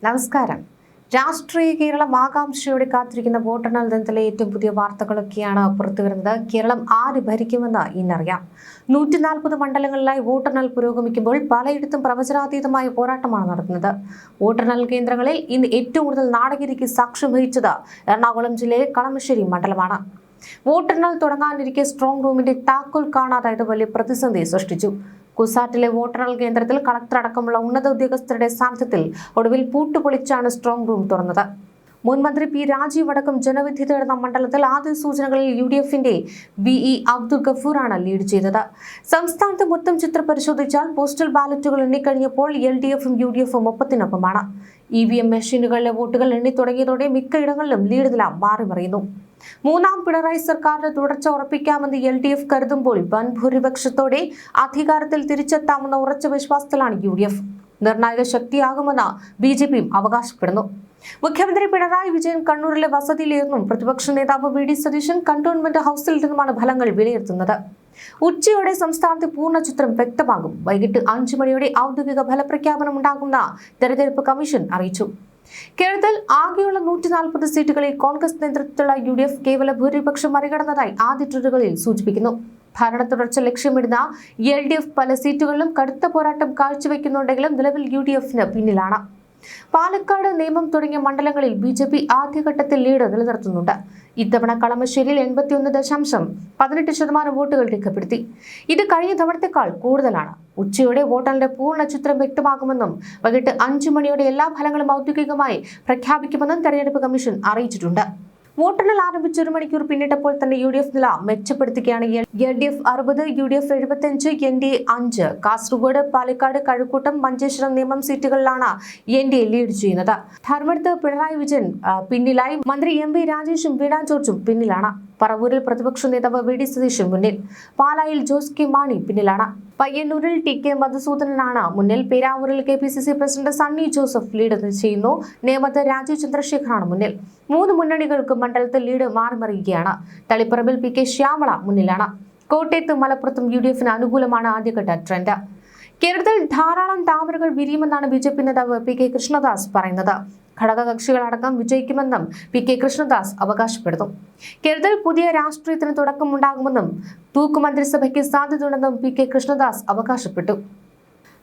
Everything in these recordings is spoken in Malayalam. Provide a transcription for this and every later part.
നമസ്കാരം. രാഷ്ട്രീയ കേരളം ആകാംക്ഷയോടെ കാത്തിരിക്കുന്ന വോട്ടെണ്ണൽ ദിനത്തിലെ ഏറ്റവും പുതിയ വാർത്തകളൊക്കെയാണ് പുറത്തുവരുന്നത്. കേരളം ആര് ഭരിക്കുമെന്ന് ഇന്നറിയാം. 140 മണ്ഡലങ്ങളിലായി വോട്ടെണ്ണൽ പുരോഗമിക്കുമ്പോൾ പലയിടത്തും പ്രവചനാതീതമായ പോരാട്ടമാണ് നടക്കുന്നത്. വോട്ടെണ്ണൽ കേന്ദ്രങ്ങളിൽ ഇന്ന് ഏറ്റവും കൂടുതൽ നാടകീയതയ്ക്ക് സാക്ഷ്യം വഹിച്ചത് എറണാകുളം ജില്ലയിലെ കളമശ്ശേരി മണ്ഡലമാണ്. വോട്ടെണ്ണൽ തുടങ്ങാനിരിക്കെ സ്ട്രോങ് റൂമിന്റെ താക്കോൽ കാണാതായത് വലിയ പ്രതിസന്ധി സൃഷ്ടിച്ചു. കുസാറ്റിലെ വോട്ടെണ്ണൽ കേന്ദ്രത്തിൽ കളക്ടർ അടക്കമുള്ള ഉന്നത ഉദ്യോഗസ്ഥരുടെ സാന്നിധ്യത്തിൽ ഒടുവിൽ പൂട്ടുപൊളിച്ചാണ് സ്ട്രോങ് റൂം തുറന്നത്. മുൻ മന്ത്രി പി രാജീവ് അടക്കം ജനവിധി തേടുന്ന മണ്ഡലത്തിൽ ആദ്യ സൂചനകളിൽ UDFന്റെ VE അബ്ദുൾ ഗഫൂറാണ് ലീഡ് ചെയ്തത്. സംസ്ഥാനത്ത് മൊത്തം ചിത്രം പരിശോധിച്ചാൽ പോസ്റ്റൽ ബാലറ്റുകൾ എണ്ണിക്കഴിഞ്ഞപ്പോൾ LDFും UDFും ഒപ്പത്തിനൊപ്പമാണ്. EVM മെഷീനുകളിലെ വോട്ടുകൾ എണ്ണി തുടങ്ങിയതോടെ മിക്കയിടങ്ങളിലും ലീഡ് നില മാറിമറിയുന്നു. മൂന്നാം പിണറായി സർക്കാരിന്റെ തുടർച്ച ഉറപ്പിക്കാമെന്ന് LDF കരുതുമ്പോൾ വൻ ഭൂരിപക്ഷത്തോടെ അധികാരത്തിൽ തിരിച്ചെത്താമെന്ന ഉറച്ച വിശ്വാസത്തിലാണ് UDF. നിർണായക ശക്തിയാകുമെന്ന് BJPയും അവകാശപ്പെടുന്നു. മുഖ്യമന്ത്രി പിണറായി വിജയൻ കണ്ണൂരിലെ വസതിയിലിരുന്നും പ്രതിപക്ഷ നേതാവ് VD സതീശൻ കന്റോൺമെന്റ് ഹൌസിൽ നിന്നുമാണ് ഫലങ്ങൾ വിലയിരുത്തുന്നത്. ഉച്ചയോടെ സംസ്ഥാനത്തെ പൂർണ്ണ ചിത്രം വ്യക്തമാകും. വൈകിട്ട് 5 മണിയോടെ ഔദ്യോഗിക ഫലപ്രഖ്യാപനം ഉണ്ടാകുമെന്ന് തെരഞ്ഞെടുപ്പ് കമ്മീഷൻ അറിയിച്ചു. കേരളത്തിൽ ആകെയുള്ള 140 സീറ്റുകളിൽ കോൺഗ്രസ് നേതൃത്വത്തിലുള്ള UDF കേവല ഭൂരിപക്ഷം മറികടന്നതായി ആദ്യ ട്വീറ്റുകളിൽ സൂചിപ്പിക്കുന്നു. ഭരണ തുടർച്ച ലക്ഷ്യമിടുന്ന LDF പല സീറ്റുകളിലും കടുത്ത പോരാട്ടം കാഴ്ചവെക്കുന്നുണ്ടെങ്കിലും നിലവിൽ UDFന് പിന്നിലാണ്. പാലക്കാട്, നേമം തുടങ്ങിയ മണ്ഡലങ്ങളിൽ BJP ആദ്യഘട്ടത്തിൽ ലീഡ് നിലനിർത്തുന്നുണ്ട്. ഇത്തവണ കളമശ്ശേരിയിൽ 81.18% വോട്ടുകൾ രേഖപ്പെടുത്തി. ഇത് കഴിഞ്ഞ തവണത്തേക്കാൾ കൂടുതലാണ്. ഉച്ചയോടെ വോട്ടെണ്ണലിന്റെ പൂർണ്ണ ചിത്രം വ്യക്തമാകുമെന്നും വൈകിട്ട് 5 മണിയോടെ എല്ലാ ഫലങ്ങളും ഔദ്യോഗികമായി പ്രഖ്യാപിക്കുമെന്നും തെരഞ്ഞെടുപ്പ് കമ്മീഷൻ അറിയിച്ചിട്ടുണ്ട്. വോട്ടെണ്ണൽ ആരംഭിച്ച് 1 മണിക്കൂർ പിന്നിട്ടപ്പോൾ തന്നെ UDF നില മെച്ചപ്പെടുത്തുകയാണ്. LDF 60, UDF 75, NDA 5. Kasaragod, Palakkad, Kazhakkoottam, Manjeshwaram, Nemom സീറ്റുകളിലാണ് NDA ലീഡ് ചെയ്യുന്നത്. ധർമ്മടത്ത് പിണറായി വിജയൻ പിന്നിലായി. മന്ത്രി MV രാജേഷും വീണ ജോർജും പിന്നിലാണ്. പറവൂരിൽ പ്രതിപക്ഷ നേതാവ് VD സതീശൻ മുന്നിൽ. പാലായിൽ ജോസ് കെ മാണി പിന്നിലാണ്. പയ്യന്നൂരിൽ TK മധുസൂദനനാണ് മുന്നിൽ. പേരാവൂരിൽ KPCC president Sunny Joseph lead ചെയ്യുന്നു. നേമത്ത് രാജീവ് ചന്ദ്രശേഖറാണ് മുന്നിൽ. 3 മുന്നണികൾക്ക് മണ്ഡലത്തിൽ ലീഡ് മാറിമറിയുകയാണ്. തളിപ്പറമ്പിൽ PK ശ്യാമള മുന്നിലാണ്. കോട്ടയത്ത്, മലപ്പുറത്തും UDFന് അനുകൂലമാണ് ആദ്യഘട്ട ട്രെൻഡ്. കേരളത്തിൽ ധാരാളം താമരകൾ വിരിയുമെന്നാണ് BJP നേതാവ് PK കൃഷ്ണദാസ് പറയുന്നത്. ഘടകകക്ഷികളടക്കം വിജയിക്കുമെന്നും PK കൃഷ്ണദാസ് അവകാശപ്പെടുന്നു. കേരളത്തിൽ പുതിയ രാഷ്ട്രീയത്തിന് തുടക്കമുണ്ടാകുമെന്നും തൂക്കുമന്ത്രിസഭയ്ക്ക് സാധ്യതയുണ്ടെന്നും PK കൃഷ്ണദാസ് അവകാശപ്പെട്ടു.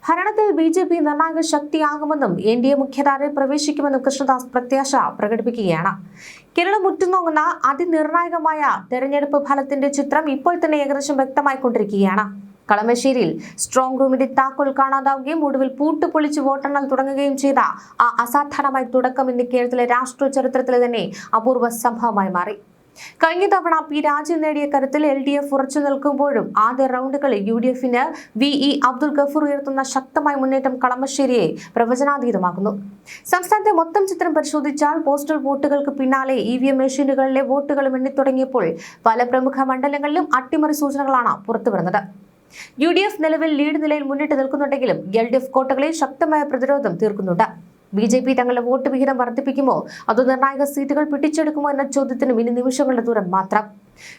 ഭരണത്തിൽ BJP നിർണായക ശക്തിയാകുമെന്നും NDA മുഖ്യധാരയിൽ പ്രവേശിക്കുമെന്നും കൃഷ്ണദാസ് പ്രത്യാശ പ്രകടിപ്പിക്കുകയാണ്. കേരളം ഉറ്റുനോക്കുന്ന അതിനിർണായകമായ തെരഞ്ഞെടുപ്പ് ഫലത്തിന്റെ ചിത്രം ഇപ്പോൾ തന്നെ ഏകദേശം വ്യക്തമായിക്കൊണ്ടിരിക്കുകയാണ്. കളമശ്ശേരിയിൽ സ്ട്രോങ് റൂമിന്റെ താക്കോൽ കാണാതാവുകയും ഒടുവിൽ പൂട്ടുപൊളിച്ച് വോട്ടെണ്ണൽ തുടങ്ങുകയും ചെയ്ത ആ അസാധാരണമായ തുടക്കം ഇന്ന് കേരളത്തിലെ രാഷ്ട്രീയ ചരിത്രത്തിലെ തന്നെ അപൂർവ സംഭവമായി മാറി. കഴിഞ്ഞ തവണ പി രാജീവ് നേടിയ കരുത്തിൽ LDF ഉറച്ചു നിൽക്കുമ്പോഴും ആദ്യ റൗണ്ടുകളിൽ UDFന് VE അബ്ദുൾ ഗഫൂർ ഉയർത്തുന്ന ശക്തമായ മുന്നേറ്റം കളമശ്ശേരിയെ പ്രവചനാതീതമാക്കുന്നു. സംസ്ഥാനത്തെ മൊത്തം ചിത്രം പരിശോധിച്ചാൽ പോസ്റ്റൽ വോട്ടുകൾക്ക് പിന്നാലെ EVM മെഷീനുകളിലെ വോട്ടുകളും എണ്ണിത്തുടങ്ങിയപ്പോൾ പല പ്രമുഖ മണ്ഡലങ്ങളിലും അട്ടിമറി സൂചനകളാണ് പുറത്തുവരുന്നത്. UDF നിലവിൽ ലീഡ് നിലയിൽ മുന്നിട്ട് നിൽക്കുന്നുണ്ടെങ്കിലും LDF കോട്ടകളിൽ ശക്തമായ പ്രതിരോധം തീർക്കുന്നുണ്ട്. BJP തങ്ങളുടെ വോട്ട് വിഹിതം വർദ്ധിപ്പിക്കുമോ അതോ നിർണായക സീറ്റുകൾ പിടിച്ചെടുക്കുമോ എന്ന ചോദ്യത്തിനും ഇനി നിമിഷങ്ങളുടെ ദൂരം മാത്രം.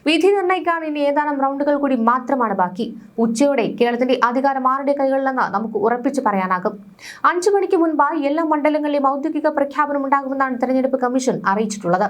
വിധി നിർണ്ണയിക്കാൻ ഇനി ഏതാനും റൗണ്ടുകൾ കൂടി മാത്രമാണ് ബാക്കി. ഉച്ചയോടെ കേരളത്തിന്റെ അധികാരം ആരുടെ കൈകളിലെന്ന് നമുക്ക് ഉറപ്പിച്ചു പറയാനാകും. 5 മണിക്ക് മുൻപായി എല്ലാ മണ്ഡലങ്ങളിലെയും ഔദ്യോഗിക പ്രഖ്യാപനം ഉണ്ടാകുമെന്നാണ് തെരഞ്ഞെടുപ്പ് കമ്മീഷൻ അറിയിച്ചിട്ടുള്ളത്.